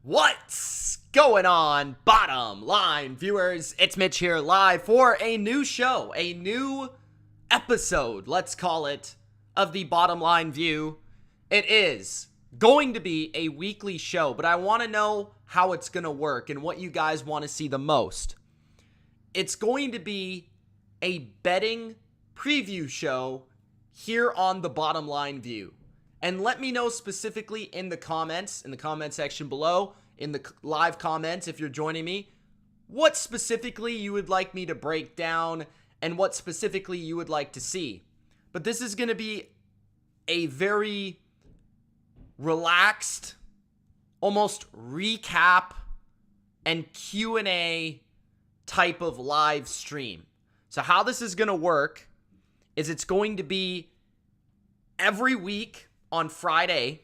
What's going on, bottom line viewers? It's Mitch here live for a new show, a new episode, let's call it, of the Bottom Line View. It is going to be a weekly show, but I want to know how it's going to work and what you guys want to see the most. It's going to be a betting preview show here on the Bottom Line View. And let me know specifically in the comment section below, in the live comments if you're joining me, what specifically you would like me to break down and what specifically you would like to see. But this is going to be a very relaxed, almost recap and Q&A type of live stream. So how this is going to work is it's going to be every week on Friday,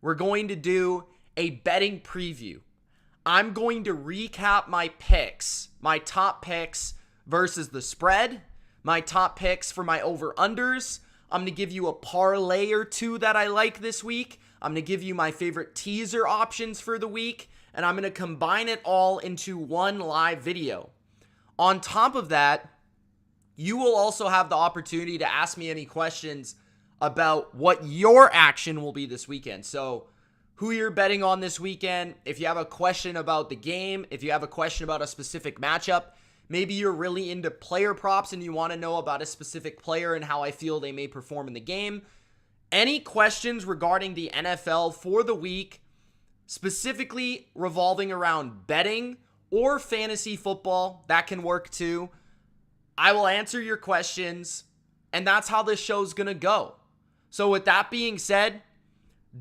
we're going to do a betting preview. I'm going to recap my picks, my top picks versus the spread, my top picks for my over-unders. I'm going to give you a parlay or two that I like this week. I'm going to give you my favorite teaser options for the week, and I'm going to combine it all into one live video. On top of that, you will also have the opportunity to ask me any questions about what your action will be this weekend. So who you're betting on this weekend, if you have a question about the game, if you have a question about a specific matchup, maybe you're really into player props and you want to know about a specific player and how I feel they may perform in the game. Any questions regarding the NFL for the week, specifically revolving around betting or fantasy football, that can work too. I will answer your questions, and that's how this show's going to go. So with that being said,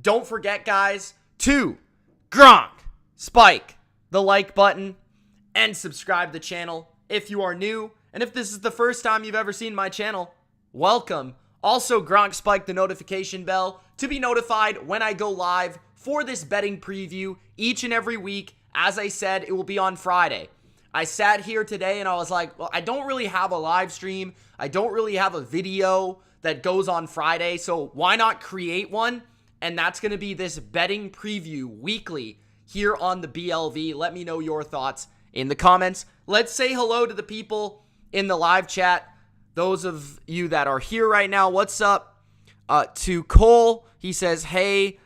don't forget, guys, to spike the like button and subscribe to the channel if you are new. And if this is the first time you've ever seen my channel, welcome. Also, spike the notification bell to be notified when I go live for this betting preview each and every week. As I said, it will be on Friday. I sat here today and I was like, well, I don't really have a live stream. I don't really have a video that goes on Friday, so why not create one? And that's going to be this betting preview weekly here on the BLV. Let me know your thoughts in the comments. Let's say hello to the people in the live chat. Those of you that are here right now, what's up? To Cole, he says, hey,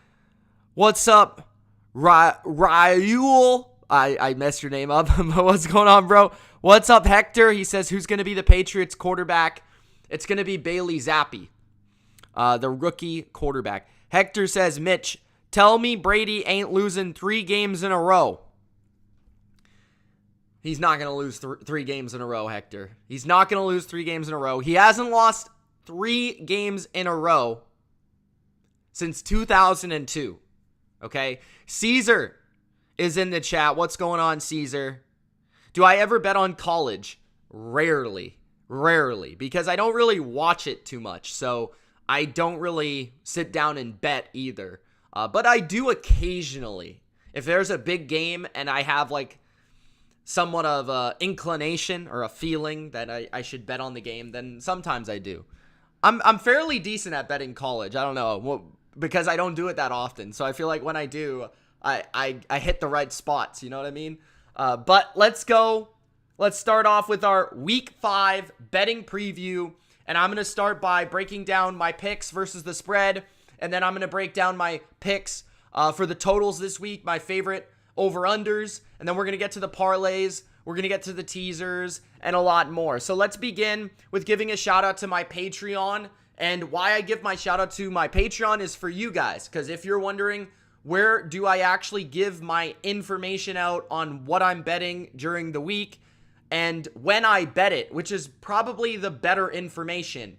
what's up? Raul, I messed your name up. What's going on, bro? What's up, Hector? He says, who's going to be the Patriots quarterback? It's going to be Bailey Zappi, the rookie quarterback. Hector says, Mitch, tell me Brady ain't losing 3 games in a row. He's not going to lose 3 games in a row, Hector. He's not going to lose 3 games in a row. He hasn't lost 3 games in a row since 2002. Okay? Caesar is in the chat. What's going on, Caesar? Do I ever bet on college? Rarely, because I don't really watch it too much, so I don't really sit down and bet either. But I do occasionally. If there's a big game and I have like somewhat of a inclination or a feeling that I should bet on the game, then sometimes I do. I'm fairly decent at betting college. I don't know, because I don't do it that often. So I feel like when I do, I hit the right spots. You know what I mean? But let's go. Let's start off with our Week 5 betting preview, and I'm going to start by breaking down my picks versus the spread, and then I'm going to break down my picks for the totals this week, my favorite over-unders, and then we're going to get to the parlays, we're going to get to the teasers, and a lot more. So let's begin with giving a shout-out to my Patreon, and why I give my shout-out to my Patreon is for you guys, because if you're wondering, where do I actually give my information out on what I'm betting during the week, and when I bet it, which is probably the better information,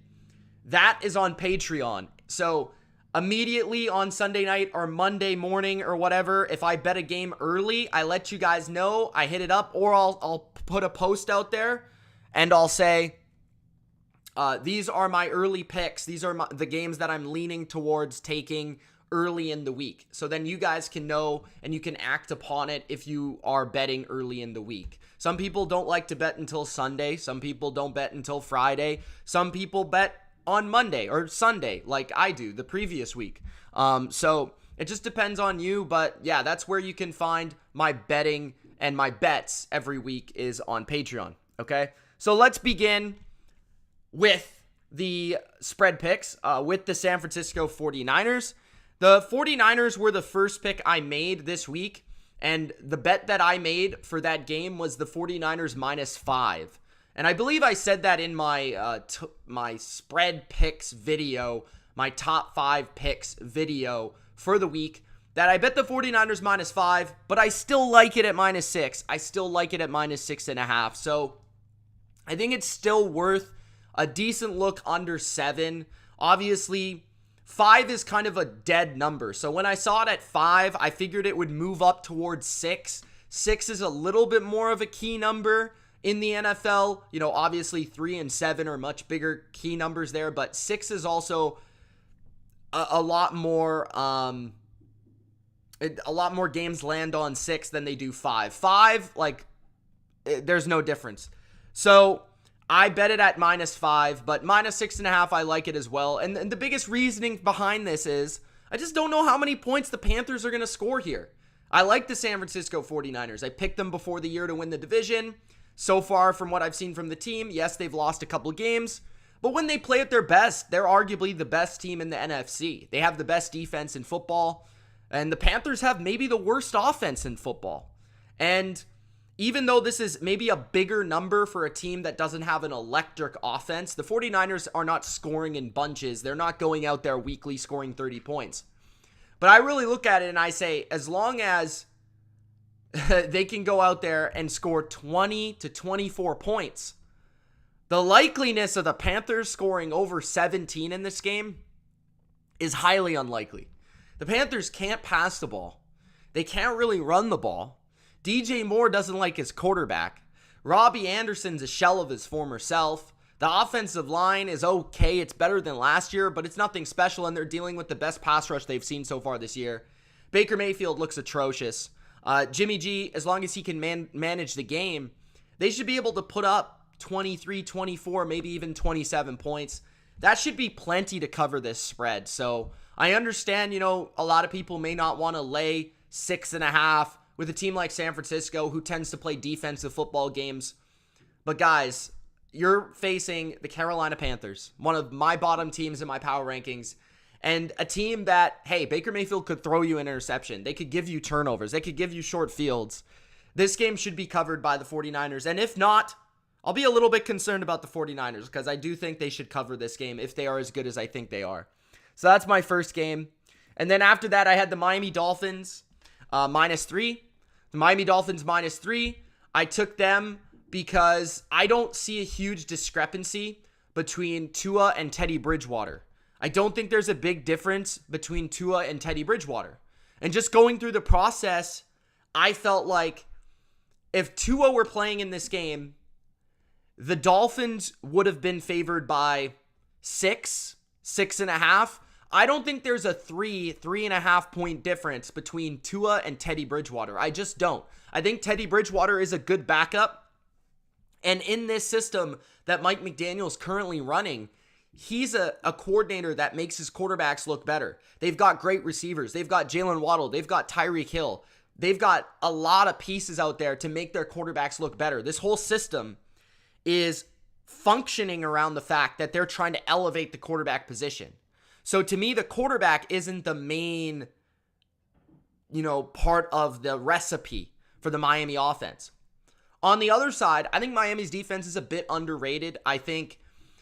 that is on Patreon. So immediately on Sunday night or Monday morning or whatever, if I bet a game early, I let you guys know, I hit it up, or I'll put a post out there and I'll say, these are my early picks. These are the games that I'm leaning towards taking early in the week. So then you guys can know and you can act upon it if you are betting early in the week. Some people don't like to bet until Sunday. Some people don't bet until Friday. Some people bet on Monday or Sunday like I do the previous week. So It just depends on you, but yeah, that's where you can find my betting and my bets every week is on Patreon, okay? So let's begin with the spread picks with the San Francisco 49ers. The 49ers were the first pick I made this week, and the bet that I made for that game was the 49ers -5. And I believe I said that in my my spread picks video, my top 5 picks video for the week, that I bet the 49ers -5, but I still like it at -6. I still like it at -6.5. So I think it's still worth a decent look under 7. Obviously, 5 is kind of a dead number. So when I saw it at 5, I figured it would move up towards 6. 6 is a little bit more of a key number in the NFL. You know, obviously 3 and 7 are much bigger key numbers there, but 6 is also a lot more games land on 6 than they do 5. 5, like, there's no difference. So I bet it at -5, but -6.5, I like it as well. And the biggest reasoning behind this is I just don't know how many points the Panthers are going to score here. I like the San Francisco 49ers. I picked them before the year to win the division. So far, from what I've seen from the team, yes, they've lost a couple games, but when they play at their best, they're arguably the best team in the NFC. They have the best defense in football, and the Panthers have maybe the worst offense in football. And even though this is maybe a bigger number for a team that doesn't have an electric offense, the 49ers are not scoring in bunches. They're not going out there weekly scoring 30 points. But I really look at it and I say, as long as they can go out there and score 20 to 24 points, the likeliness of the Panthers scoring over 17 in this game is highly unlikely. The Panthers can't pass the ball. They can't really run the ball. DJ Moore doesn't like his quarterback. Robbie Anderson's a shell of his former self. The offensive line is okay. It's better than last year, but it's nothing special, and they're dealing with the best pass rush they've seen so far this year. Baker Mayfield looks atrocious. Jimmy G, as long as he can manage the game, they should be able to put up 23, 24, maybe even 27 points. That should be plenty to cover this spread. So I understand, a lot of people may not want to lay 6.5 with a team like San Francisco, who tends to play defensive football games. But guys, you're facing the Carolina Panthers, one of my bottom teams in my power rankings, and a team that, hey, Baker Mayfield could throw you an interception. They could give you turnovers. They could give you short fields. This game should be covered by the 49ers. And if not, I'll be a little bit concerned about the 49ers because I do think they should cover this game if they are as good as I think they are. So that's my first game. And then after that, I had the Miami Dolphins -3. The Miami Dolphins -3. I took them because I don't see a huge discrepancy between Tua and Teddy Bridgewater. I don't think there's a big difference between Tua and Teddy Bridgewater. And just going through the process, I felt like if Tua were playing in this game, the Dolphins would have been favored by 6, 6.5. I don't think there's a 3.5 point difference between Tua and Teddy Bridgewater. I just don't. I think Teddy Bridgewater is a good backup. And in this system that Mike McDaniel's currently running, he's a coordinator that makes his quarterbacks look better. They've got great receivers. They've got Jalen Waddle. They've got Tyreek Hill. They've got a lot of pieces out there to make their quarterbacks look better. This whole system is functioning around the fact that they're trying to elevate the quarterback position. So to me, the quarterback isn't the main, part of the recipe for the Miami offense. On the other side, I think Miami's defense is a bit underrated. I think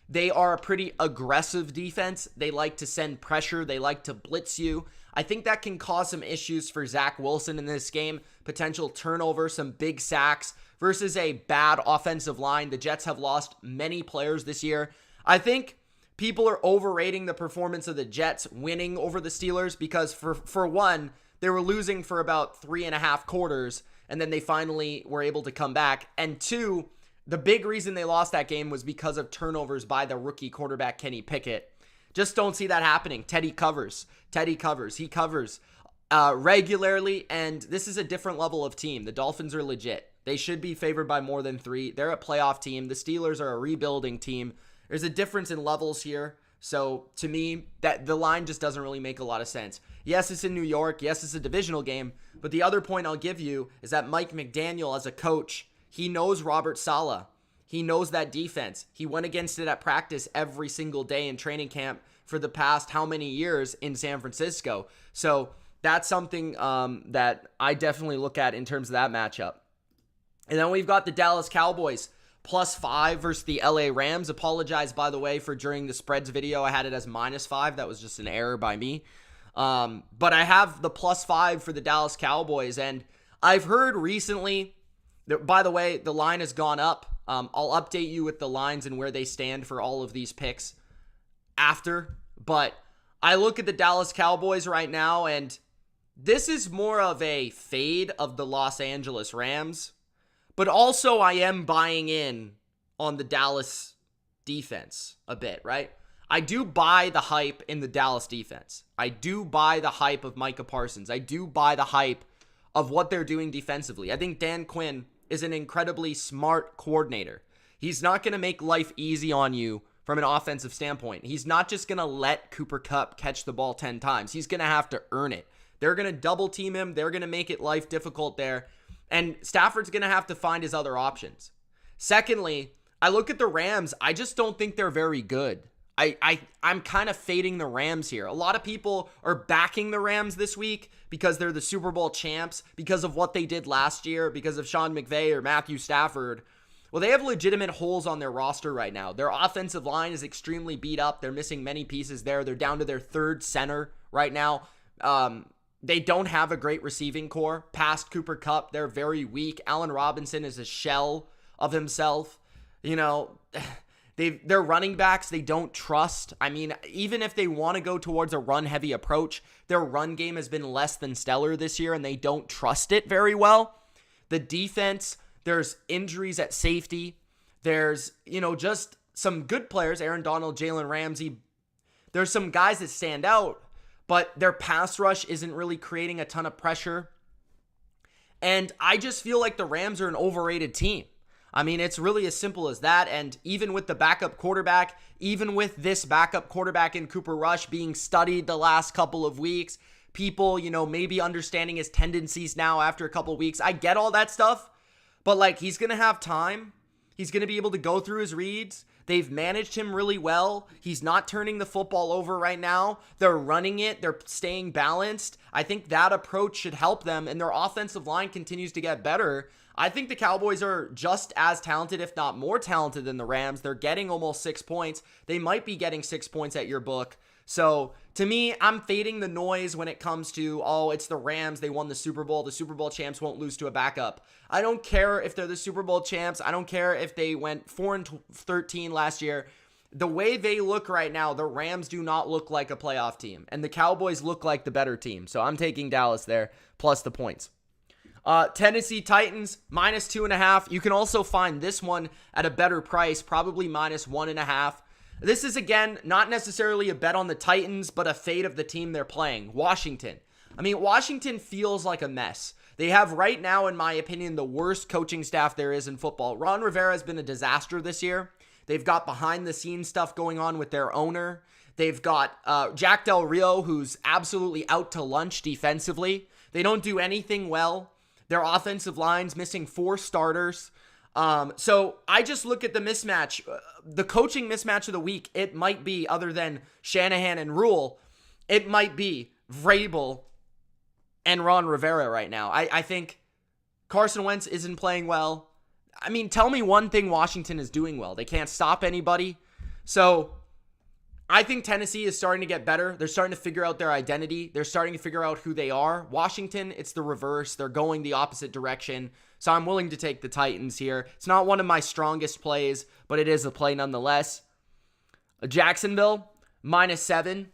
they are a pretty aggressive defense. They like to send pressure. They like to blitz you. I think that can cause some issues for Zach Wilson in this game. Potential turnover, some big sacks versus a bad offensive line. The Jets have lost many players this year. I think people are overrating the performance of the Jets winning over the Steelers because for one, they were losing for about 3.5 quarters, and then they finally were able to come back. And two, the big reason they lost that game was because of turnovers by the rookie quarterback, Kenny Pickett. Just don't see that happening. Teddy covers. He covers regularly, and this is a different level of team. The Dolphins are legit. They should be favored by more than 3. They're a playoff team. The Steelers are a rebuilding team. There's a difference in levels here. So to me, that the line just doesn't really make a lot of sense. Yes, it's in New York. Yes, it's a divisional game. But the other point I'll give you is that Mike McDaniel, as a coach, he knows Robert Saleh. He knows that defense. He went against it at practice every single day in training camp for the past how many years in San Francisco. So that's something that I definitely look at in terms of that matchup. And then we've got the Dallas Cowboys +5 versus the LA Rams. Apologize, by the way, for during the spreads video, I had it as -5. That was just an error by me. But I have the +5 for the Dallas Cowboys. And I've heard recently that, by the way, the line has gone up. I'll update you with the lines and where they stand for all of these picks after. But I look at the Dallas Cowboys right now, and this is more of a fade of the Los Angeles Rams. But also I am buying in on the Dallas defense a bit, right? I do buy the hype in the Dallas defense. I do buy the hype of Micah Parsons. I do buy the hype of what they're doing defensively. I think Dan Quinn is an incredibly smart coordinator. He's not going to make life easy on you from an offensive standpoint. He's not just going to let Cooper Kupp catch the ball 10 times. He's going to have to earn it. They're going to double team him. They're going to make it life difficult there. And Stafford's going to have to find his other options. Secondly, I look at the Rams. I just don't think they're very good. I'm kind of fading the Rams here. A lot of people are backing the Rams this week because they're the Super Bowl champs, because of what they did last year, because of Sean McVay or Matthew Stafford. Well, they have legitimate holes on their roster right now. Their offensive line is extremely beat up. They're missing many pieces there. They're down to their third center right now. They don't have a great receiving core. Past Cooper Kupp, they're very weak. Allen Robinson is a shell of himself. You know, They're running backs they don't trust. I mean, even if they want to go towards a run-heavy approach, their run game has been less than stellar this year, and they don't trust it very well. The defense, there's injuries at safety. There's, just some good players, Aaron Donald, Jalen Ramsey. There's some guys that stand out, but their pass rush isn't really creating a ton of pressure. And I just feel like the Rams are an overrated team. I mean, it's really as simple as that. And even with the backup quarterback, even with this backup quarterback in Cooper Rush being studied the last couple of weeks, people, maybe understanding his tendencies now after a couple of weeks. I get all that stuff, but he's going to have time. He's going to be able to go through his reads. They've managed him really well. He's not turning the football over right now. They're running it. They're staying balanced. I think that approach should help them, and their offensive line continues to get better. I think the Cowboys are just as talented, if not more talented than the Rams. They're getting almost 6 points. They might be getting 6 points at your book. So to me, I'm fading the noise when it comes to, it's the Rams. They won the Super Bowl. The Super Bowl champs won't lose to a backup. I don't care if they're the Super Bowl champs. I don't care if they went 4-13 last year. The way they look right now, the Rams do not look like a playoff team, and the Cowboys look like the better team. So I'm taking Dallas there, plus the points. Tennessee Titans, -2.5. You can also find this one at a better price, probably -1.5. This is, again, not necessarily a bet on the Titans, but a fade of the team they're playing, Washington. I mean, Washington feels like a mess. They have right now, in my opinion, the worst coaching staff there is in football. Ron Rivera has been a disaster this year. They've got behind-the-scenes stuff going on with their owner. They've got Jack Del Rio, who's absolutely out to lunch defensively. They don't do anything well. Their offensive line's missing 4 starters. So I just look at the mismatch, the coaching mismatch of the week. It might be, other than Shanahan and Rule, it might be Vrabel and Ron Rivera right now. I think Carson Wentz isn't playing well. I mean, tell me one thing Washington is doing well. They can't stop anybody. So I think Tennessee is starting to get better. They're starting to figure out their identity. They're starting to figure out who they are. Washington, it's the reverse. They're going the opposite direction. So I'm willing to take the Titans here. It's not one of my strongest plays, but it is a play nonetheless. Jacksonville, -7.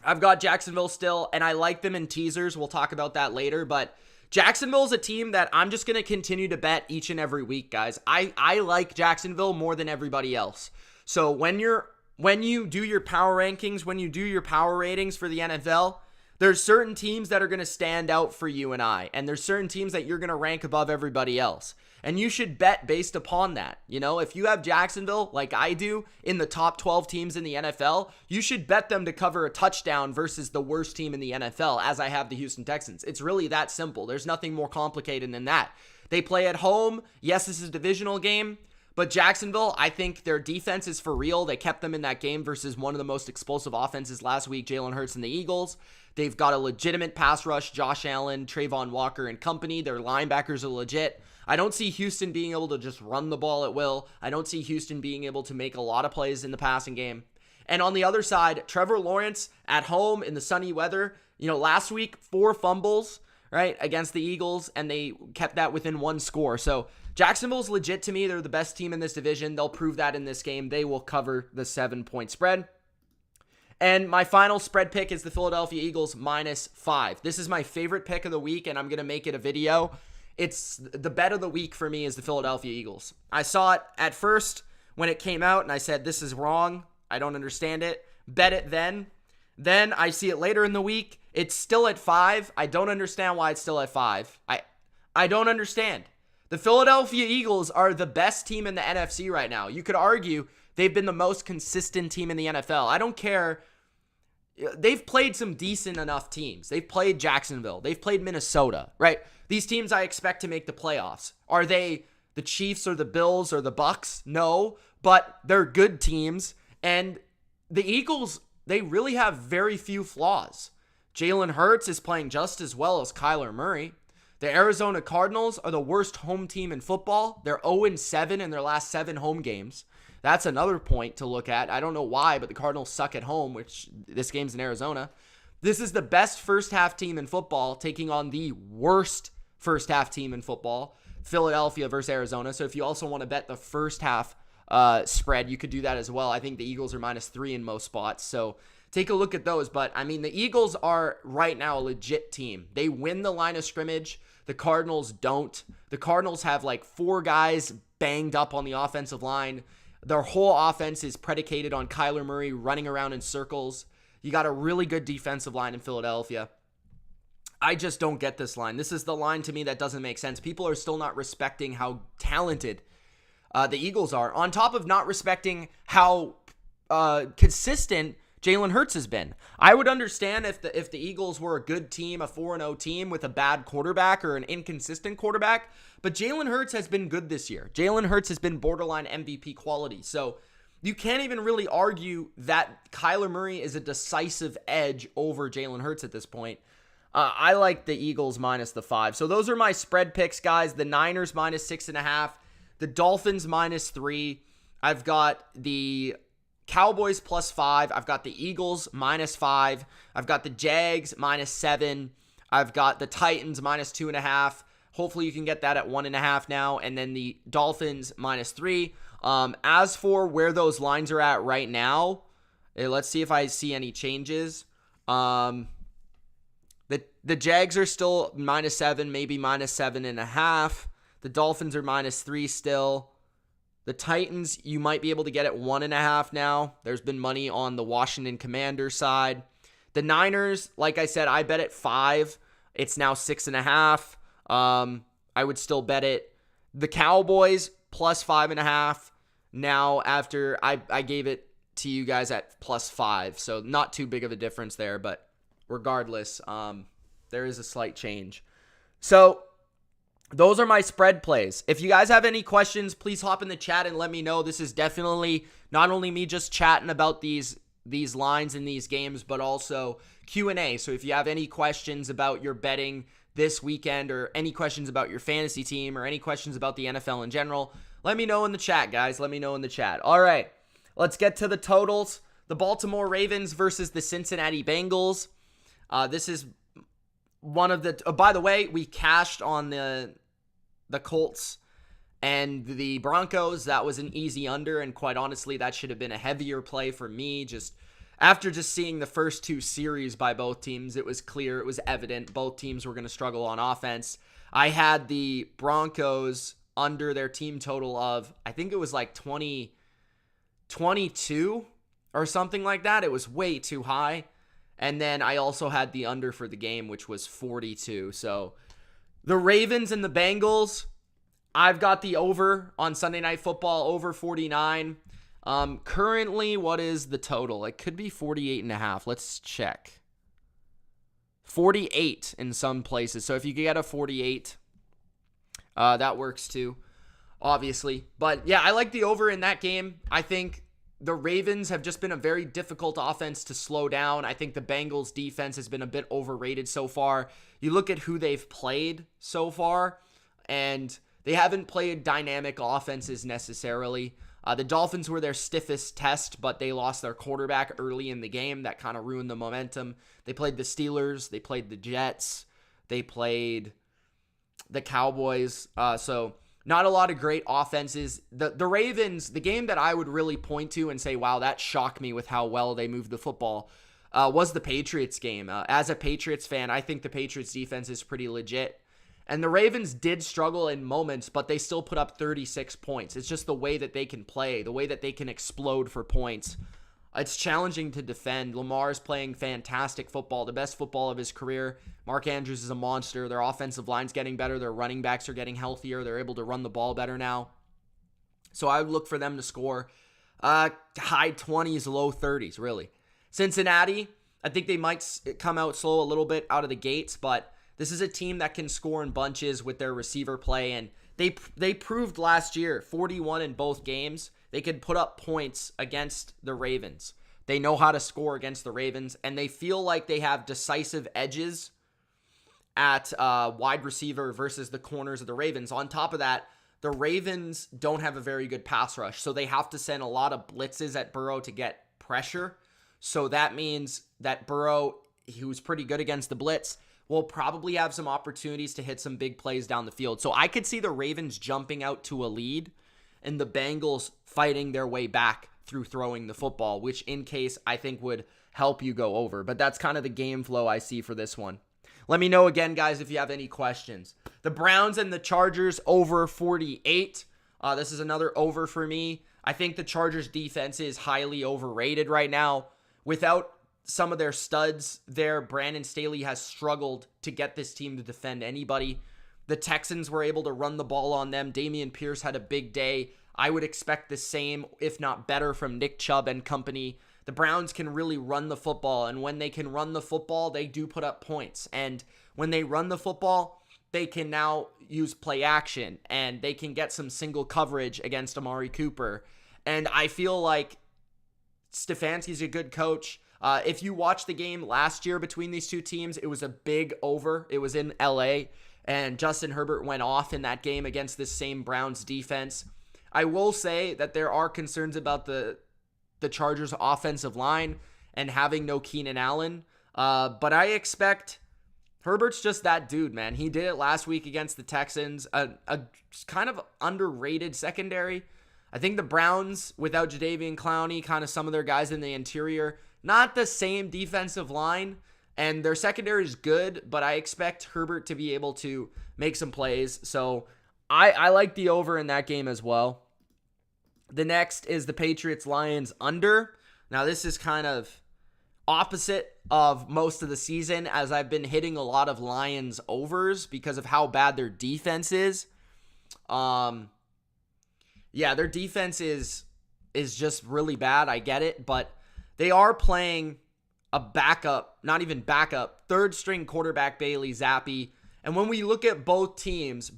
I've got Jacksonville still, and I like them in teasers. We'll talk about that later, but Jacksonville's a team that I'm just going to continue to bet each and every week, guys. I like Jacksonville more than everybody else. So when you do your power rankings, when you do your power ratings for the NFL, There's certain teams that are going to stand out for you and I, and there's certain teams that you're going to rank above everybody else. And you should bet based upon that. You know, if you have Jacksonville, like I do, in the top 12 teams in the NFL, you should bet them to cover a touchdown versus the worst team in the NFL, as I have the Houston Texans. It's really that simple. There's nothing more complicated than that. They play at home. Yes, this is a divisional game, but Jacksonville, I think their defense is for real. They kept them in that game versus one of the most explosive offenses last week, Jalen Hurts and the Eagles. They've got a legitimate pass rush, Josh Allen, Trayvon Walker and company. Their linebackers are legit. I don't see Houston being able to just run the ball at will. I don't see Houston being able to make a lot of plays in the passing game. And on the other side, Trevor Lawrence at home in the sunny weather. You know, last week, 4 fumbles, right, against the Eagles, and they kept that within 1 score. So Jacksonville's legit to me. They're the best team in this division. They'll prove that in this game. They will cover the 7-point spread. And my final spread pick is the Philadelphia Eagles -5. This is my favorite pick of the week, and I'm going to make it a video. It's the bet of the week for me is the Philadelphia Eagles. I saw it at first when it came out, and I said, this is wrong. I don't understand it. Bet it then. Then I see it later in the week. It's still at 5. I don't understand why it's still at 5. I don't understand. The Philadelphia Eagles are the best team in the NFC right now. You could argue they've been the most consistent team in the NFL. I don't care. They've played some decent enough teams. They've played Jacksonville. They've played Minnesota, right? These teams I expect to make the playoffs. Are they the Chiefs or the Bills or the Bucks? No, but they're good teams. And the Eagles, they really have very few flaws. Jalen Hurts is playing just as well as Kyler Murray. The Arizona Cardinals are the worst home team in football. They're 0-7 in their last 7 home games. That's another point to look at. I don't know why, but the Cardinals suck at home, which this game's in Arizona. This is the best first half team in football taking on the worst first half team in football, Philadelphia versus Arizona. So if you also want to bet the first half spread, you could do that as well. I think the Eagles are -3 in most spots. So take a look at those. But I mean, the Eagles are right now a legit team. They win the line of scrimmage. The Cardinals don't. The Cardinals have like 4 guys banged up on the offensive line. Their whole offense is predicated on Kyler Murray running around in circles. You got a really good defensive line in Philadelphia. I just don't get this line. This is the line to me that doesn't make sense. People are still not respecting how talented the Eagles are, on top of not respecting how consistent Jalen Hurts has been. I would understand if the Eagles were a good team, a 4-0 team with a bad quarterback or an inconsistent quarterback, but Jalen Hurts has been good this year. Jalen Hurts has been borderline MVP quality. So you can't even really argue that Kyler Murray is a decisive edge over Jalen Hurts at this point. I like the Eagles -5. So those are my spread picks, guys. The Niners -6.5. The Dolphins -3. I've got the Cowboys +5. I've got the Eagles -5. I've got the Jags -7. I've got the Titans -2.5. Hopefully you can get that at 1.5 now. And then the Dolphins -3. As for where those lines are at right now, let's see if I see any changes. The Jags are still -7, maybe -7.5. The Dolphins are -3 still. The Titans, you might be able to get at 1.5 now. There's been money on the Washington Commanders side. The Niners, like I said, I bet at 5. It's now 6.5. I would still bet it. The Cowboys +5.5. Now after I gave it to you guys at +5. So not too big of a difference there, but regardless, there is a slight change. So those are my spread plays. If you guys have any questions, please hop in the chat and let me know. This is definitely not only me just chatting about these lines in these games, but also Q&A. So if you have any questions about your betting this weekend, or any questions about your fantasy team, or any questions about the NFL in general, let me know in the chat, guys. Let me know in the chat. All right, let's get to the totals. The Baltimore Ravens versus the Cincinnati Bengals. This is one of the, by the way, we cashed on the Colts and the Broncos. That was an easy under, and quite honestly, that should have been a heavier play for me. Just after seeing the first 2 series by both teams, it was clear, it was evident both teams were going to struggle on offense. I had the Broncos under their team total of, I think it was like 22 or something like that. It was way too high. And then I also had the under for the game, which was 42. So the Ravens and the Bengals, I've got the over on Sunday Night Football, over 49. Currently, what is the total? It could be 48.5. Let's check. 48 in some places. So if you get a 48, that works too, obviously. But yeah, I like the over in that game. I think the Ravens have just been a very difficult offense to slow down. I think the Bengals defense has been a bit overrated so far. You look at who they've played so far, and they haven't played dynamic offenses necessarily. The Dolphins were their stiffest test, but they lost their quarterback early in the game. That kind of ruined the momentum. They played the Steelers. They played the Jets. They played the Cowboys. So not a lot of great offenses. The Ravens, the game that I would really point to and say, wow, that shocked me with how well they moved the football, was the Patriots game. As a Patriots fan, I think the Patriots defense is pretty legit. And the Ravens did struggle in moments, but they still put up 36 points. It's just the way that they can play, the way that they can explode for points. It's challenging to defend. Lamar is playing fantastic football, the best football of his career. Mark Andrews is a monster. Their offensive line's getting better. Their running backs are getting healthier. They're able to run the ball better now. So I would look for them to score high 20s, low 30s, really. Cincinnati, I think they might come out slow a little bit out of the gates, but this is a team that can score in bunches with their receiver play, and they proved last year, 41 in both games, they could put up points against the Ravens. They know how to score against the Ravens, and they feel like they have decisive edges at wide receiver versus the corners of the Ravens. On top of that, the Ravens don't have a very good pass rush, so they have to send a lot of blitzes at Burrow to get pressure. So that means that Burrow, who's pretty good against the blitz, will probably have some opportunities to hit some big plays down the field. So I could see the Ravens jumping out to a lead and the Bengals fighting their way back through throwing the football, which in case I think would help you go over. But that's kind of the game flow I see for this one. Let me know again, guys, if you have any questions. The Browns and the Chargers over 48. This is another over for me. I think the Chargers defense is highly overrated right now. Without some of their studs there, Brandon Staley has struggled to get this team to defend anybody. The Texans were able to run the ball on them. Dameon Pierce had a big day. I would expect the same, if not better, from Nick Chubb and company. The Browns can really run the football, and when they can run the football, they do put up points. And when they run the football, they can now use play action, and they can get some single coverage against Amari Cooper. And I feel like Stefanski's a good coach. If you watch the game last year between these two teams, it was a big over. It was in LA, and Justin Herbert went off in that game against this same Browns defense. I will say that there are concerns about the Chargers offensive line and having no Keenan Allen. But I expect Herbert's just that dude, man. He did it last week against the Texans, a kind of underrated secondary. I think the Browns, without Jadeveon Clowney, kind of some of their guys in the interior, not the same defensive line, and their secondary is good, but I expect Herbert to be able to make some plays. So I like the over in that game as well. The next is the Patriots-Lions under. Now, this is kind of opposite of most of the season, as I've been hitting a lot of Lions overs because of how bad their defense is. Yeah, their defense is just really bad. I get it, but they are playing a backup, not even backup, third-string quarterback Bailey Zappi. And when we look at both teams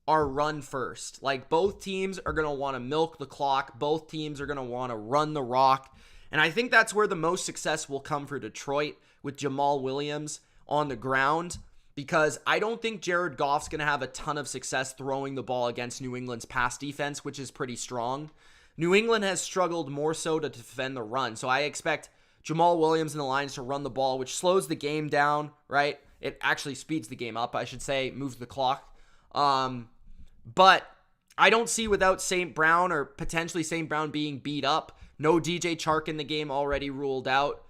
are run first. Like, both teams are going to want to milk the clock. Both teams are going to want to run the rock. And I think that's where the most success will come for Detroit with Jamal Williams on the ground, because I don't think Jared Goff's going to have a ton of success throwing the ball against New England's pass defense, which is pretty strong. New England has struggled more so to defend the run, so I expect Jamal Williams and the Lions to run the ball, which slows the game down, right? It actually speeds the game up, I should say, moves the clock. But I don't see, without St. Brown or potentially St. Brown being beat up, no DJ Chark in the game already ruled out.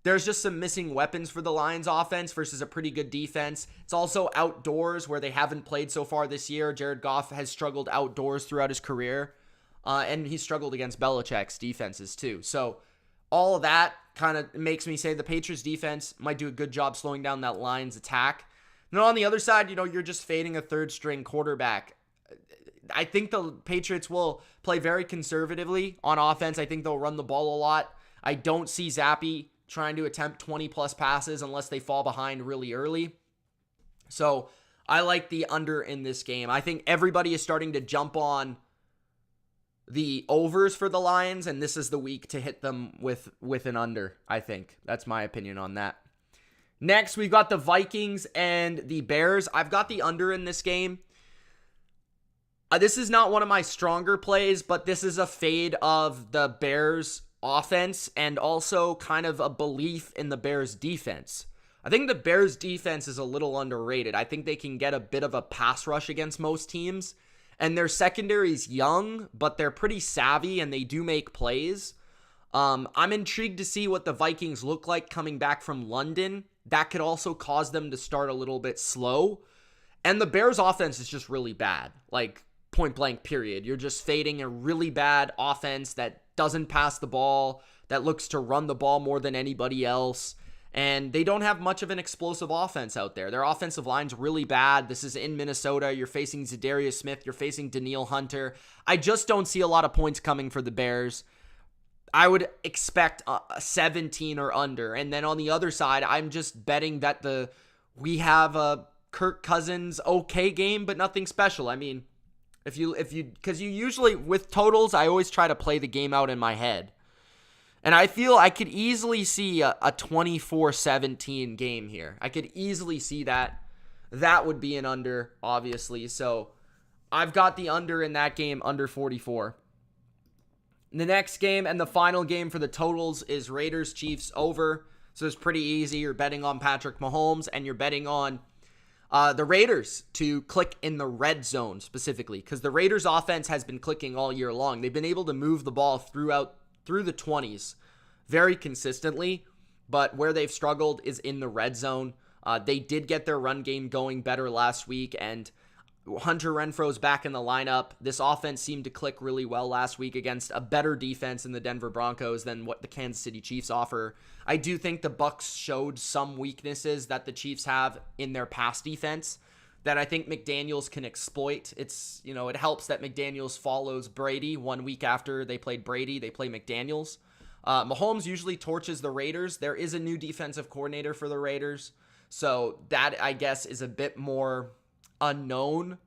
There's just some missing weapons for the Lions offense versus a pretty good defense. It's also outdoors where they haven't played so far this year. Jared Goff has struggled outdoors throughout his career. And he struggled against Belichick's defenses too. So all of that, kind of makes me say the Patriots defense might do a good job slowing down that Lions attack. And on the other side, you're just fading a third string quarterback. I think the Patriots will play very conservatively on offense. I think they'll run the ball a lot. I don't see Zappe trying to attempt 20 plus passes unless they fall behind really early. So I like the under in this game. I think everybody is starting to jump on the overs for the Lions, and this is the week to hit them with an under, I think. That's my opinion on that. Next, we've got the Vikings and the Bears. I've got the under in this game. This is not one of my stronger plays, but this is a fade of the Bears offense and also kind of a belief in the Bears defense. I think the Bears defense is a little underrated. I think they can get a bit of a pass rush against most teams, and their secondary is young, but they're pretty savvy and they do make plays. I'm intrigued to see what the Vikings look like coming back from London. That could also cause them to start a little bit slow. And the Bears offense is just really bad. Like, point blank, period. You're just fading a really bad offense that doesn't pass the ball, that looks to run the ball more than anybody else. And they don't have much of an explosive offense out there. Their offensive line's really bad. This is in Minnesota. You're facing Zadarius Smith. You're facing Danielle Hunter. I just don't see a lot of points coming for the Bears. I would expect a 17 or under. And then on the other side, I'm just betting that we have a Kirk Cousins okay game, but nothing special. I mean, because you usually, with totals, I always try to play the game out in my head. And I feel I could easily see a 24-17 game here. I could easily see that. That would be an under, obviously. So I've got the under in that game, under 44. The next game and the final game for the totals is Raiders-Chiefs over. So it's pretty easy. You're betting on Patrick Mahomes and you're betting on the Raiders to click in the red zone specifically, because the Raiders offense has been clicking all year long. They've been able to move the ball through the 20s very consistently, but where they've struggled is in the red zone. They did get their run game going better last week, and Hunter Renfro's back in the lineup. This offense seemed to click really well last week against a better defense in the Denver Broncos than what the Kansas City Chiefs offer. I do think the Bucs showed some weaknesses that the Chiefs have in their pass defense that I think McDaniels can exploit. It helps that McDaniels follows Brady 1 week after they played Brady. They play McDaniels. Mahomes usually torches the Raiders. There is a new defensive coordinator for the Raiders, so that, I guess, is a bit more unknown,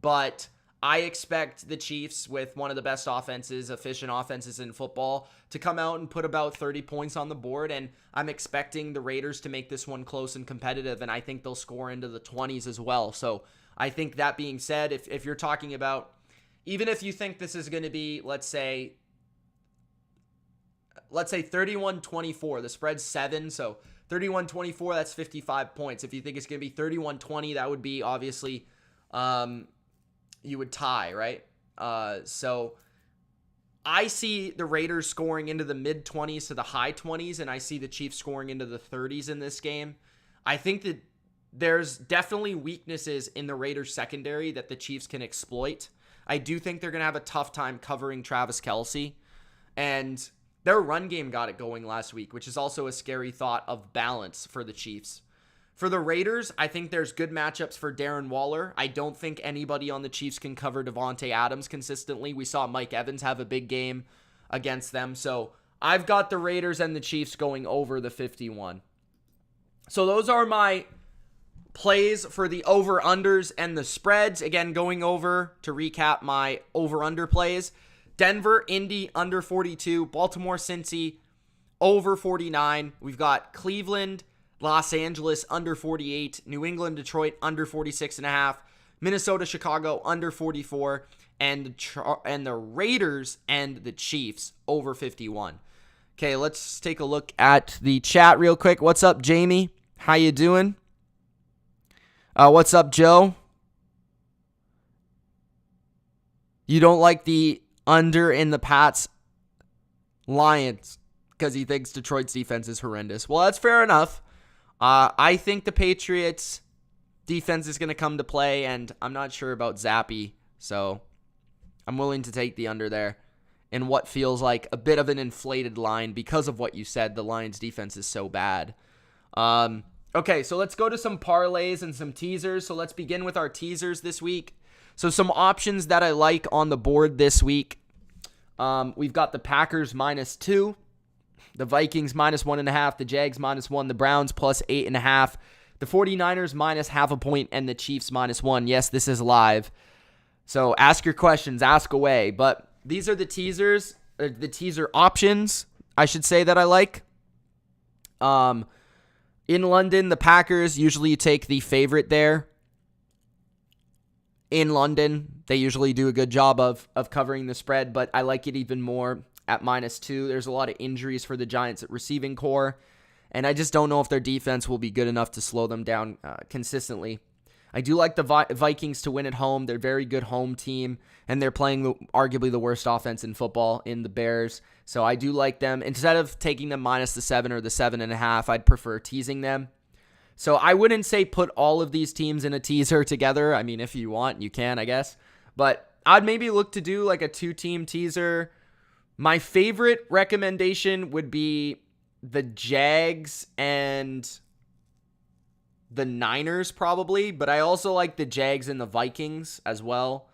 but I expect the Chiefs, with one of the best efficient offenses in football, to come out and put about 30 points on the board, and I'm expecting the Raiders to make this one close and competitive, and I think they'll score into the 20s as well. So I think, that being said, if you're talking about, even if you think this is going to be, let's say 31-24, the spread's 7, so 31-24, that's 55 points. If you think it's going to be 31-20, that would be, obviously, you would tie, right? So I see the Raiders scoring into the mid-20s to the high 20s, and I see the Chiefs scoring into the 30s in this game. I think that there's definitely weaknesses in the Raiders secondary that the Chiefs can exploit. I do think they're going to have a tough time covering Travis Kelce, and their run game got it going last week, which is also a scary thought of balance for the Chiefs. For the Raiders, I think there's good matchups for Darren Waller. I don't think anybody on the Chiefs can cover Devontae Adams consistently. We saw Mike Evans have a big game against them. So I've got the Raiders and the Chiefs going over the 51. So those are my plays for the over-unders and the spreads. Again, going over to recap my over-under plays. Denver, Indy, under 42. Baltimore, Cincy, over 49. We've got Cleveland, Los Angeles, under 48. New England, Detroit, under 46.5. Minnesota, Chicago, under 44. And the Raiders and the Chiefs, over 51. Okay, let's take a look at the chat real quick. What's up, Jamie? How you doing? What's up, Joe? You don't like the under in the Pats Lions because he thinks Detroit's defense is horrendous. Well, that's fair enough. I think the Patriots defense is going to come to play, and I'm not sure about Zappe, so I'm willing to take the under there in what feels like a bit of an inflated line because of what you said. The Lions defense is so bad. Okay, so let's go to some parlays and some teasers. So let's begin with our teasers this week. So some options that I like on the board this week. We've got the Packers -2, the Vikings -1.5, the Jags -1, the Browns +8.5, the 49ers -0.5 point, and the Chiefs -1. Yes, this is live. So ask your questions, ask away. But these are the teasers, the teaser options, I should say, that I like. In London, the Packers, usually you take the favorite there. In London, they usually do a good job of covering the spread, but I like it even more at -2. There's a lot of injuries for the Giants at receiving core, and I just don't know if their defense will be good enough to slow them down consistently. I do like the Vikings to win at home. They're a very good home team, and they're playing arguably the worst offense in football in the Bears. So I do like them. Instead of taking them -7 or the 7.5, I'd prefer teasing them. So I wouldn't say put all of these teams in a teaser together. I mean, if you want, you can, I guess. But I'd maybe look to do like a 2-team teaser. My favorite recommendation would be the Jags and the Niners probably, but I also like the Jags and the Vikings as well.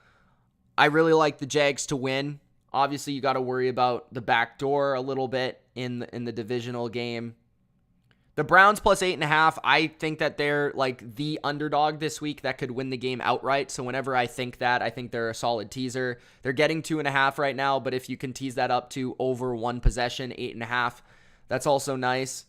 I really like the Jags to win. Obviously, you got to worry about the back door a little bit in the divisional game. The Browns +8.5, I think that they're like the underdog this week that could win the game outright. So whenever I think that, I think they're a solid teaser. They're getting 2.5 right now, but if you can tease that up to over one possession, 8.5, that's also nice.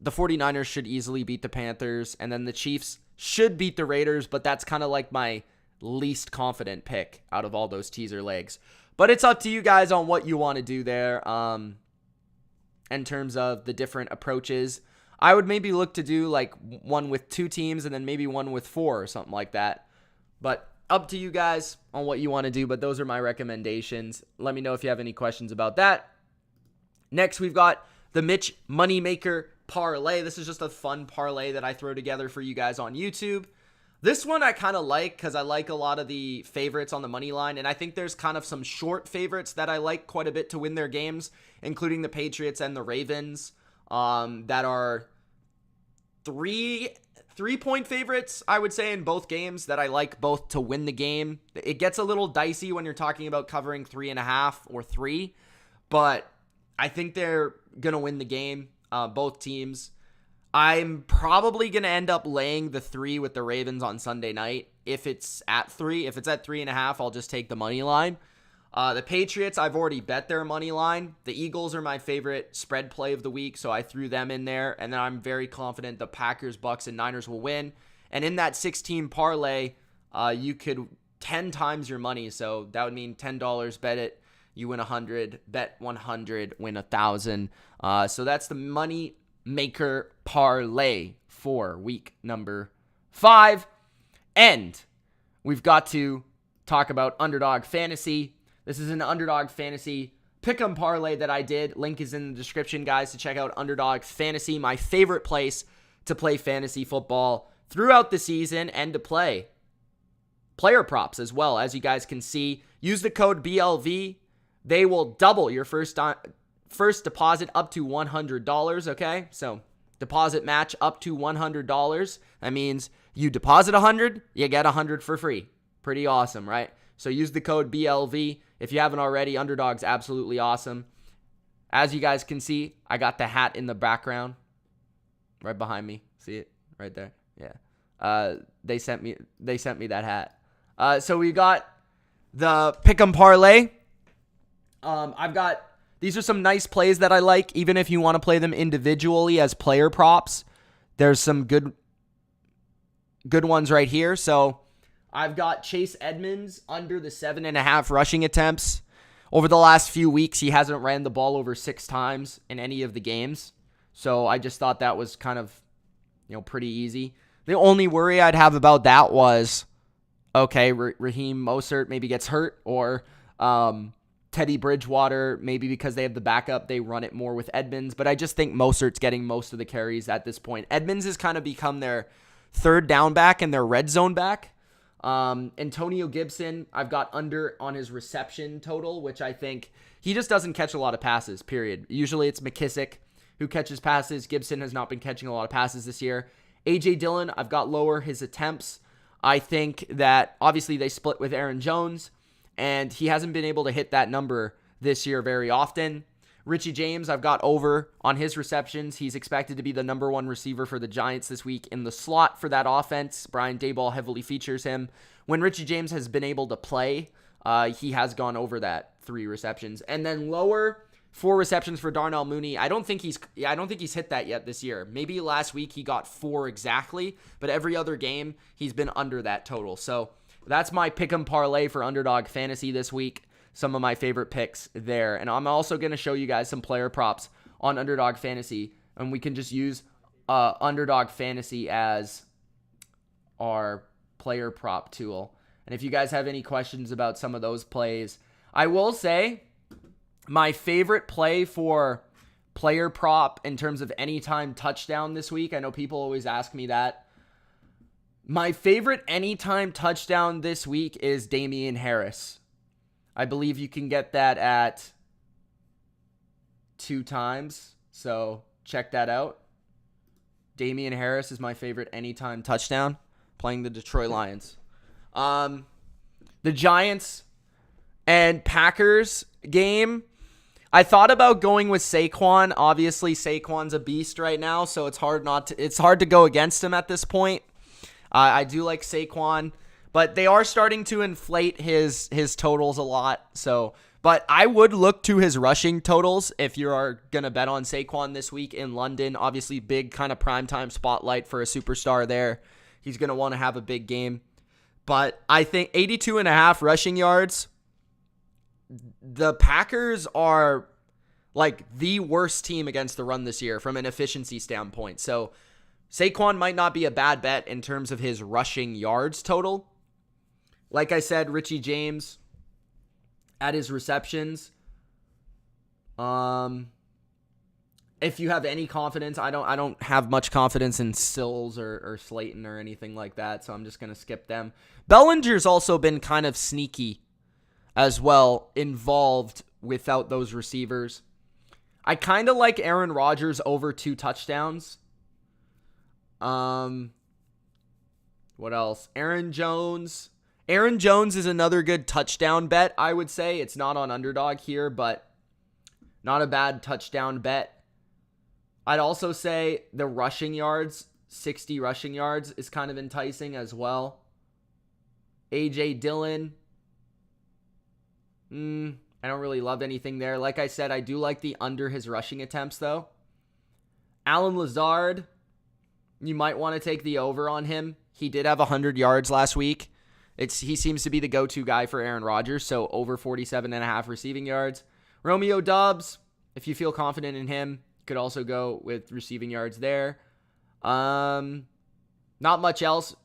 The 49ers should easily beat the Panthers, and then the Chiefs should beat the Raiders, but that's kind of like my least confident pick out of all those teaser legs. But it's up to you guys on what you want to do there in terms of the different approaches. I would maybe look to do like one with 2 teams and then maybe one with 4 or something like that. But up to you guys on what you want to do, but those are my recommendations. Let me know if you have any questions about that. Next, we've got the Mitch Moneymaker Parlay. This is just a fun parlay that I throw together for you guys on YouTube. This one I kind of like because I like a lot of the favorites on the money line, and I think there's kind of some short favorites that I like quite a bit to win their games, including the Patriots and the Ravens, that are three-point favorites, I would say, in both games that I like both to win the game. It gets a little dicey when you're talking about covering 3.5 or 3, but I think they're going to win the game, both teams. I'm probably going to end up laying the 3 with the Ravens on Sunday night. If it's at 3, if it's at 3.5, I'll just take the money line. The Patriots, I've already bet their money line. The Eagles are my favorite spread play of the week, so I threw them in there. And then I'm very confident the Packers, Bucks, and Niners will win. And in that 16 parlay, you could 10 times your money. So that would mean $10, bet it, you win 100, bet 100, win 1,000. So that's the Moneymaker Parlay for week number 5. And we've got to talk about Underdog Fantasy. This is an Underdog Fantasy pick'em parlay that I did. Link is in the description, guys, to check out Underdog Fantasy, my favorite place to play fantasy football throughout the season and to play player props as well. As you guys can see, use the code BLV. They will double your first deposit up to $100, okay? So deposit match up to $100. That means you deposit $100, you get $100 for free. Pretty awesome, right? So use the code BLV. If you haven't already, Underdog's absolutely awesome. As you guys can see, I got the hat in the background right behind me. See it right there? Yeah. They sent me that hat. So we got the Pick'em Parlay. These are some nice plays that I like, even if you want to play them individually as player props. There's some good ones right here. So I've got Chase Edmonds under the 7.5 rushing attempts. Over the last few weeks, he hasn't ran the ball over 6 times in any of the games. So I just thought that was kind of, pretty easy. The only worry I'd have about that was, okay, Raheem Mostert maybe gets hurt, or Teddy Bridgewater, maybe because they have the backup, they run it more with Edmonds. But I just think Mostert's getting most of the carries at this point. Edmonds has kind of become their third down back and their red zone back. Antonio Gibson, I've got under on his reception total, which I think he just doesn't catch a lot of passes, period. Usually it's McKissick who catches passes. Gibson has not been catching a lot of passes this year. A.J. Dillon, I've got lower his attempts. I think that obviously they split with Aaron Jones, and he hasn't been able to hit that number this year very often. Richie James, I've got over on his receptions. He's expected to be the number one receiver for the Giants this week in the slot for that offense. Brian Daboll heavily features him. When Richie James has been able to play, he has gone over that 3 receptions. And then lower, 4 receptions for Darnell Mooney. I don't think he's hit that yet this year. Maybe last week he got 4 exactly, but every other game he's been under that total. So that's my pick'em parlay for Underdog Fantasy this week. Some of my favorite picks there. And I'm also going to show you guys some player props on Underdog Fantasy, and we can just use Underdog Fantasy as our player prop tool. And if you guys have any questions about some of those plays, I will say my favorite play for player prop in terms of anytime touchdown this week, I know people always ask me that. My favorite anytime touchdown this week is Damian Harris. I believe you can get that at 2 times, so check that out. Damian Harris is my favorite anytime touchdown, playing the Detroit Lions. The Giants and Packers game, I thought about going with Saquon. Obviously, Saquon's a beast right now, so it's hard to go against him at this point. I do like Saquon, but they are starting to inflate his totals a lot. So, but I would look to his rushing totals if you are going to bet on Saquon this week in London. Obviously, big kind of primetime spotlight for a superstar there. He's going to want to have a big game. But I think 82.5 rushing yards. The Packers are like the worst team against the run this year from an efficiency standpoint. So Saquon might not be a bad bet in terms of his rushing yards total. Like I said, Richie James at his receptions. If you have any confidence, I don't have much confidence in Sills or Slayton or anything like that, so I'm just going to skip them. Bellinger's also been kind of sneaky as well, involved without those receivers. I kind of like Aaron Rodgers over 2 touchdowns. What else? Aaron Jones. Aaron Jones is another good touchdown bet, I would say. It's not on Underdog here, but not a bad touchdown bet. I'd also say the rushing yards, 60 rushing yards, is kind of enticing as well. A.J. Dillon. I don't really love anything there. Like I said, I do like the under his rushing attempts, though. Allen Lazard. You might want to take the over on him. He did have 100 yards last week. He seems to be the go-to guy for Aaron Rodgers, so over 47.5 receiving yards. Romeo Doubs, if you feel confident in him, could also go with receiving yards there. Not much else.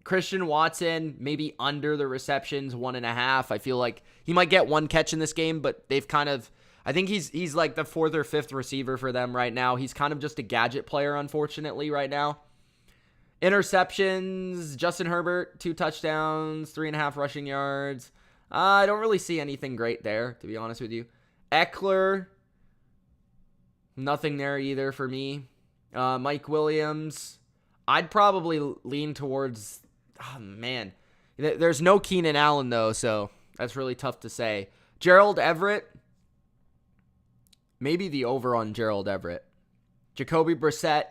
Christian Watson, maybe under the receptions, 1.5. I feel like he might get 1 catch in this game, but they've kind of... I think he's like the 4th or 5th receiver for them right now. He's kind of just a gadget player, unfortunately, right now. Interceptions, Justin Herbert, 2 touchdowns, 3.5 rushing yards. I don't really see anything great there, to be honest with you. Eckler, nothing there either for me. Mike Williams, I'd probably lean towards, there's no Keenan Allen though, so that's really tough to say. Gerald Everett, maybe the over on Gerald Everett. Jacoby Brissett,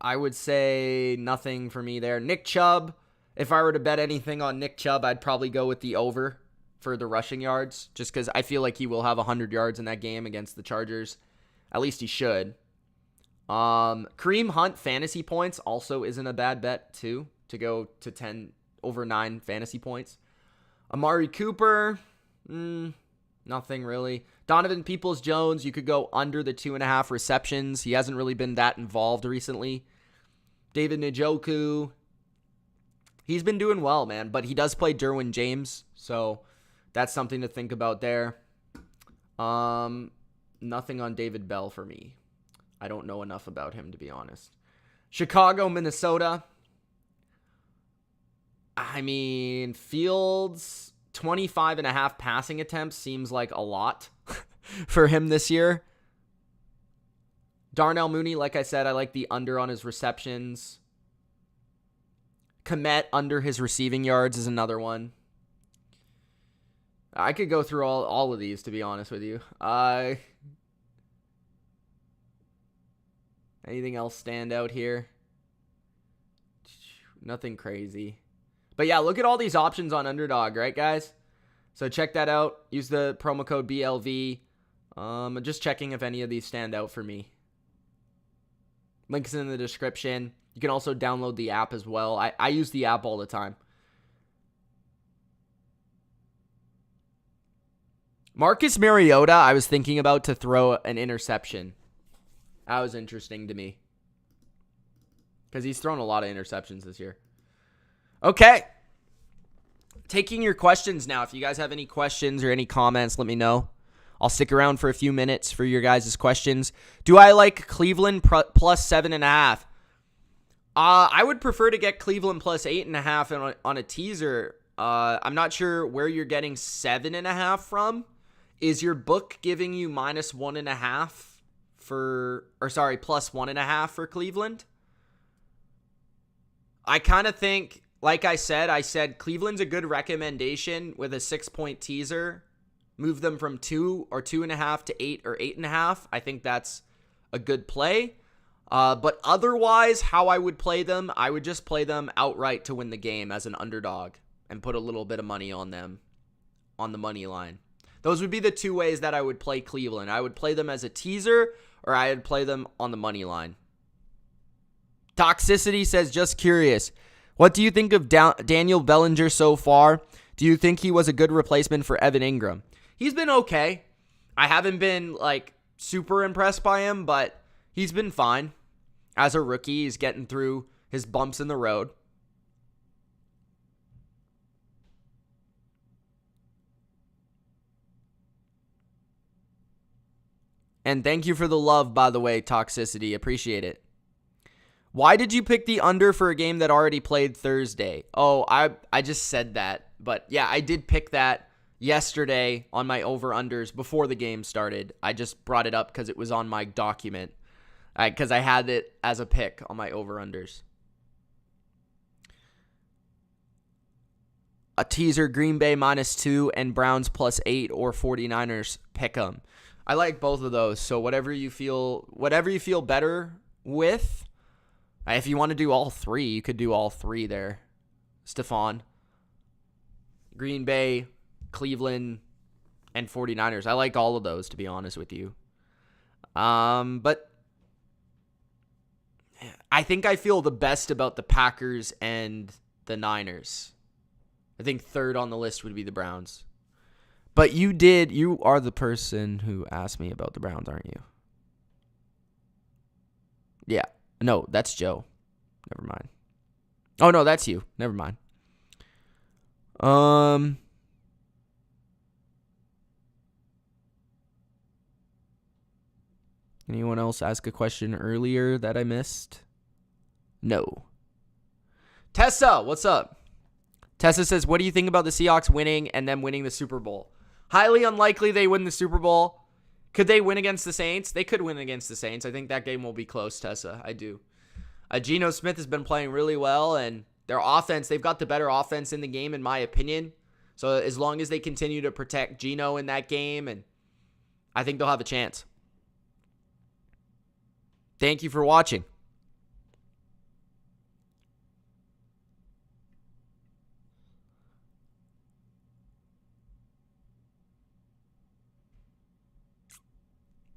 I would say nothing for me there. Nick Chubb, if I were to bet anything on Nick Chubb, I'd probably go with the over for the rushing yards, just because I feel like he will have 100 yards in that game against the Chargers. At least he should. Kareem Hunt fantasy points also isn't a bad bet, too, to go to 10 over 9 fantasy points. Amari Cooper, nothing really. Donovan Peoples-Jones, you could go under the 2.5 receptions. He hasn't really been that involved recently. David Njoku, he's been doing well, man, but he does play Derwin James, so that's something to think about there. Nothing on David Bell for me. I don't know enough about him, to be honest. Chicago, Minnesota. I mean, Fields, 25.5 passing attempts seems like a lot for him this year. Darnell Mooney, like I said, I like the under on his receptions. Kmet under his receiving yards is another one. I could go through all of these, to be honest with you. Anything else stand out here? Nothing crazy. But yeah, look at all these options on Underdog, right, guys? So check that out. Use the promo code BLV. I'm just checking if any of these stand out for me. Links in the description. You can also download the app as well. I use the app all the time. Marcus Mariota, I was thinking about to throw an interception. That was interesting to me. Because he's thrown a lot of interceptions this year. Okay. Taking your questions now. If you guys have any questions or any comments, let me know. I'll stick around for a few minutes for your guys' questions. Do I like Cleveland plus 7.5? I would prefer to get Cleveland plus 8.5 on a teaser. I'm not sure where you're getting 7.5 from. Is your book giving you minus 1.5 plus 1.5 for Cleveland? I kind of think, like I said Cleveland's a good recommendation with a 6-point teaser. Move them from 2 or 2.5 to 8 or 8.5. I think that's a good play. But otherwise, how I would play them, I would just play them outright to win the game as an underdog and put a little bit of money on them on the money line. Those would be the two ways that I would play Cleveland. I would play them as a teaser, or I would play them on the money line. Toxicity says, just curious. What do you think of Daniel Bellinger so far? Do you think he was a good replacement for Evan Ingram? He's been okay. I haven't been, super impressed by him, but he's been fine. As a rookie, he's getting through his bumps in the road. And thank you for the love, by the way, Toxicity. Appreciate it. Why did you pick the under for a game that already played Thursday? Oh, I just said that. But yeah, I did pick that yesterday on my over-unders before the game started. I just brought it up because it was on my document. Because I had it as a pick on my over-unders. A teaser, Green Bay -2 and Browns +8 or 49ers pick 'em. I like both of those. So whatever you feel better with. If you want to do all three, you could do all three there, Stefan. Green Bay, Cleveland, and 49ers. I like all of those, to be honest with you. But I think I feel the best about the Packers and the Niners. I think third on the list would be the Browns. But you are the person who asked me about the Browns, aren't you? Yeah. No, that's Joe. Never mind. Oh, no, that's you. Never mind. Anyone else ask a question earlier that I missed? No. Tessa, what's up? Tessa says, what do you think about the Seahawks winning and them winning the Super Bowl? Highly unlikely they win the Super Bowl. Could they win against the Saints? They could win against the Saints. I think that game will be close, Tessa. I do. Geno Smith has been playing really well, and their offense, they've got the better offense in the game, in my opinion. So as long as they continue to protect Geno in that game, and I think they'll have a chance. Thank you for watching.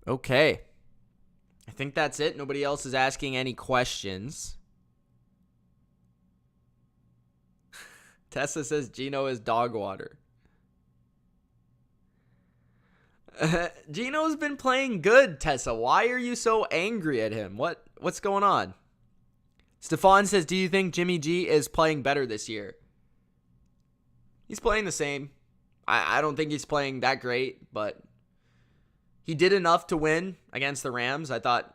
Okay. I think that's it. Nobody else is asking any questions. Tessa says Geno is dog water. Geno's been playing good, Tessa. Why are you so angry at him? What's going on? Stefan says, do you think Jimmy G is playing better this year? He's playing the same. I don't think he's playing that great, but he did enough to win against the Rams. I thought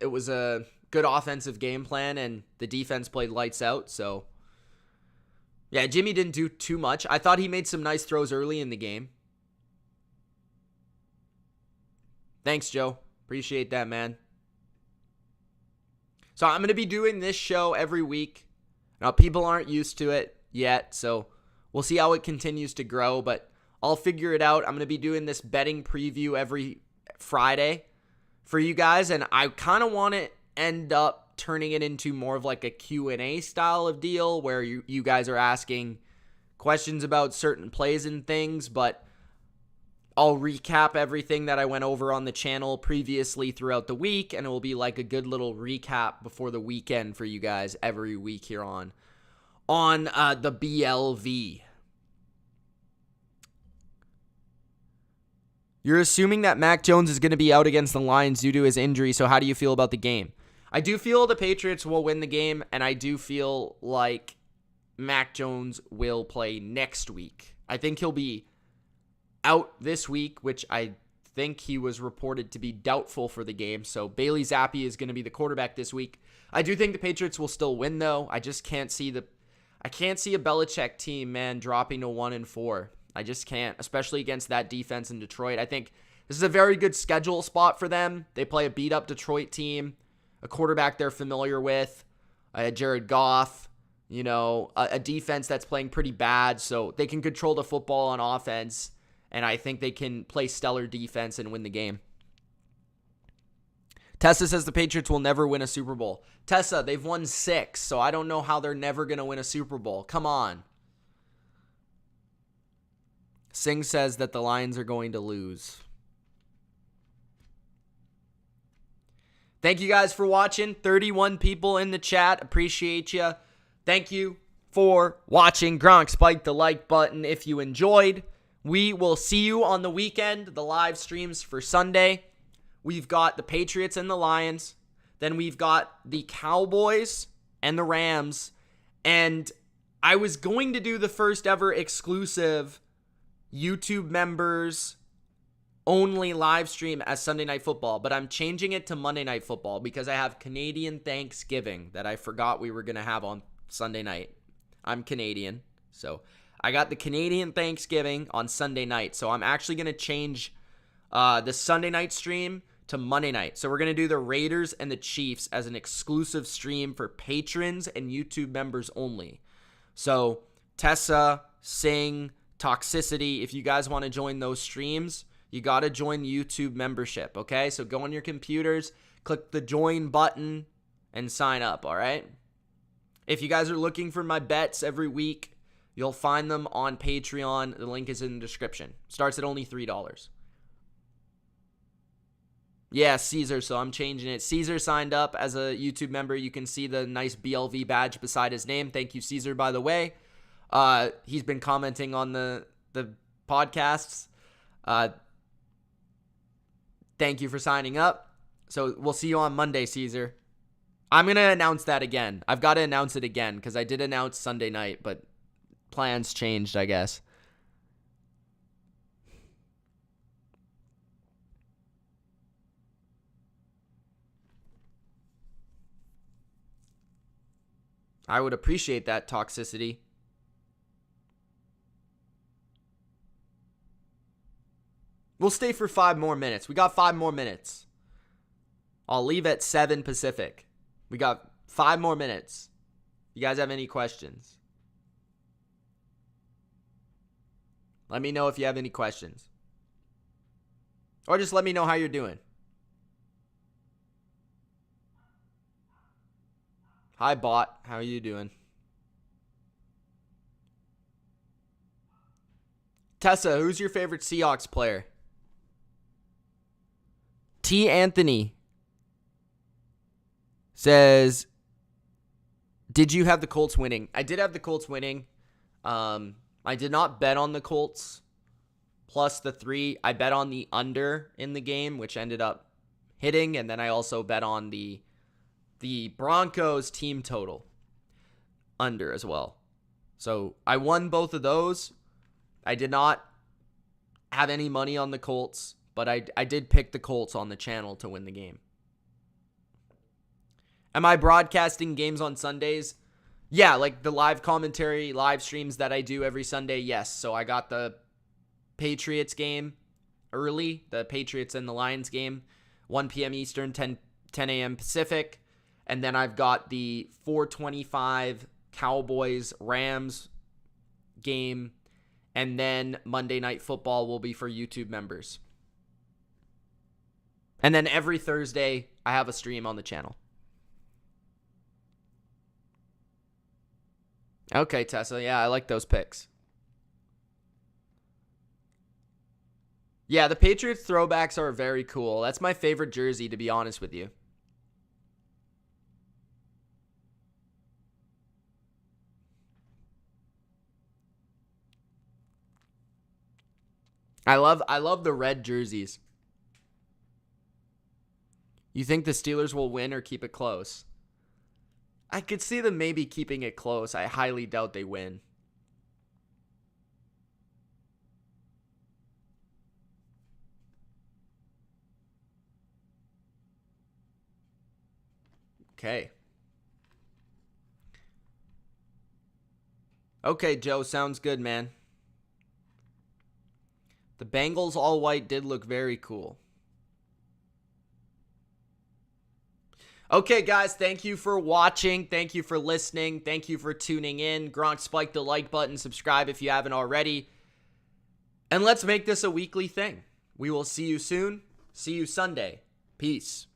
it was a good offensive game plan, and the defense played lights out. So Yeah, Jimmy didn't do too much. I thought he made some nice throws early in the game. Thanks, Joe. Appreciate that, man. So I'm going to be doing this show every week. Now, people aren't used to it yet, so we'll see how it continues to grow, but I'll figure it out. I'm going to be doing this betting preview every Friday for you guys, and I kind of want to end up turning it into more of like a Q&A style of deal where you guys are asking questions about certain plays and things, but I'll recap everything that I went over on the channel previously throughout the week, and it will be like a good little recap before the weekend for you guys every week here on the BLV. You're assuming that Mac Jones is going to be out against the Lions due to his injury, so how do you feel about the game? I do feel the Patriots will win the game, and I do feel like Mac Jones will play next week. I think he'll be out this week, which I think he was reported to be doubtful for the game. So Bailey Zappi is going to be the quarterback this week. I do think the Patriots will still win, though. I just can't see a Belichick team, man, dropping to 1-4. I just can't, especially against that defense in Detroit. I think this is a very good schedule spot for them. They play a beat-up Detroit team, a quarterback they're familiar with, Jared Goff, a defense that's playing pretty bad, so they can control the football on offense, and I think they can play stellar defense and win the game. Tessa says the Patriots will never win a Super Bowl. Tessa, they've won 6, so I don't know how they're never going to win a Super Bowl. Come on. Singh says that the Lions are going to lose. Thank you guys for watching. 31 people in the chat. Appreciate you. Thank you for watching. Gronk, spike the like button if you enjoyed. We will see you on the weekend, the live streams for Sunday. We've got the Patriots and the Lions. Then we've got the Cowboys and the Rams. And I was going to do the first ever exclusive YouTube members only live stream as Sunday Night Football, but I'm changing it to Monday Night Football because I have Canadian Thanksgiving that I forgot we were going to have on Sunday night. I'm Canadian, so I got the Canadian Thanksgiving on Sunday night, so I'm actually going to change the Sunday night stream to Monday night. So we're going to do the Raiders and the Chiefs as an exclusive stream for patrons and YouTube members only. So Tessa, Singh, Toxicity, if you guys want to join those streams, you got to join the YouTube membership, okay? So go on your computers, click the join button, and sign up, all right? If you guys are looking for my bets every week, you'll find them on Patreon. The link is in the description. Starts at only $3. Yeah, Caesar, so I'm changing it. Caesar signed up as a YouTube member. You can see the nice BLV badge beside his name. Thank you, Caesar, by the way. He's been commenting on the podcasts. Thank you for signing up. So we'll see you on Monday, Caesar. I'm going to announce that again. I've got to announce it again because I did announce Sunday night, but plans changed, I guess. I would appreciate that, Toxicity. We'll stay for 5 more minutes. We got 5 more minutes. I'll leave at 7 Pacific. We got 5 more minutes. You guys have any questions? Let me know if you have any questions. Or just let me know how you're doing. Hi, bot. How are you doing? Tessa, who's your favorite Seahawks player? T. Anthony says, did you have the Colts winning? I did have the Colts winning. I did not bet on the Colts plus the 3. I bet on the under in the game, which ended up hitting. And then I also bet on the Broncos team total under as well. So I won both of those. I did not have any money on the Colts, but I did pick the Colts on the channel to win the game. Am I broadcasting games on Sundays? Yeah, like the live commentary, live streams that I do every Sunday, yes. So I got the Patriots game early, the Patriots and the Lions game, 1 p.m. Eastern, 10 a.m. Pacific. And then I've got the 4:25 Cowboys Rams game. And then Monday Night Football will be for YouTube members. And then every Thursday, I have a stream on the channel. Okay, Tessa. Yeah, I like those picks. Yeah, the Patriots throwbacks are very cool. That's my favorite jersey, to be honest with you. I love the red jerseys. You think the Steelers will win or keep it close? I could see them maybe keeping it close. I highly doubt they win. Okay. Okay, Joe, sounds good, man. The Bengals all white did look very cool. Okay, guys, thank you for watching. Thank you for listening. Thank you for tuning in. Gronk, spike the like button. Subscribe if you haven't already. And let's make this a weekly thing. We will see you soon. See you Sunday. Peace.